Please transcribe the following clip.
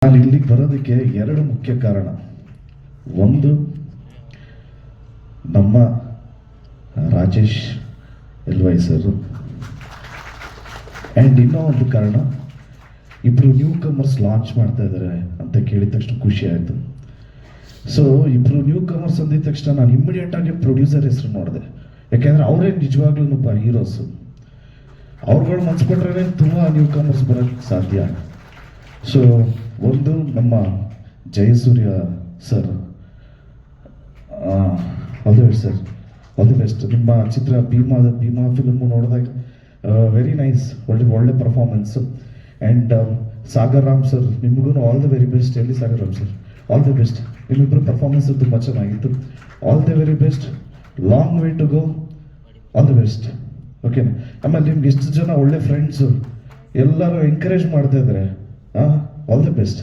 ನಾನು ಇಲ್ಲಿಗೆ ಬರೋದಕ್ಕೆ ಎರಡು ಮುಖ್ಯ ಕಾರಣ. ಒಂದು, ನಮ್ಮ ರಾಜೇಶ್ ಎಲ್ವೈ ಸರ್, ಆ್ಯಂಡ್ ಇನ್ನೂ ಒಂದು ಕಾರಣ, ಇಬ್ಬರು ನ್ಯೂ ಕಮರ್ಸ್ ಲಾಂಚ್ ಮಾಡ್ತಾ ಇದ್ದಾರೆ ಅಂತ ಕೇಳಿದ ತಕ್ಷಣ ಖುಷಿ ಆಯಿತು. ಸೊ ಇಬ್ಬರು ನ್ಯೂ ಕಮರ್ಸ್ ಅಂದಿದ ತಕ್ಷಣ ನಾನು ಇಮ್ಮಿಡಿಯೇಟಾಗಿ ಪ್ರೊಡ್ಯೂಸರ್ ಹೆಸರು ನೋಡಿದೆ. ಯಾಕೆಂದರೆ ಅವರೇ ನಿಜವಾಗ್ಲೂ ಹೀರೋಸು. ಅವ್ರುಗಳು ಮನ್ಸ್ಬಿಟ್ರೆ ತುಂಬ ನ್ಯೂ ಕಮರ್ಸ್ ಬರೋಕ್ಕೆ ಸಾಧ್ಯ. ಸೊ ಒಂದು, ನಮ್ಮ Jayasurya sir, all the best sir, all the best. ನಿಮ್ಮ ಚಿತ್ರ ಭೀಮಾ ಫಿಲ್ಮು ನೋಡಿದಾಗ ವೆರಿ ನೈಸ್, ಒಳ್ಳೆ performance. And Sagar Ram sir, ನಿಮಗೂ ಆಲ್ ದಿ ವೆರಿ ಬೆಸ್ಟ್. ಎಲ್ಲಿ Sagar Ram sir, all the best. ನಿಮ್ಮಿಬ್ಬರು ಪರ್ಫಾರ್ಮೆನ್ಸ್ ತುಂಬ ಚೆನ್ನಾಗಿತ್ತು. All the very best, long way to go, all the best. ಓಕೆನಾ? ಆಮೇಲೆ ನಿಮ್ಗೆ ಎಷ್ಟು ಜನ ಒಳ್ಳೆ ಫ್ರೆಂಡ್ಸು ಎಲ್ಲರೂ ಎಂಕರೇಜ್ ಮಾಡ್ತಾ ಇದ್ದಾರೆ. All the best.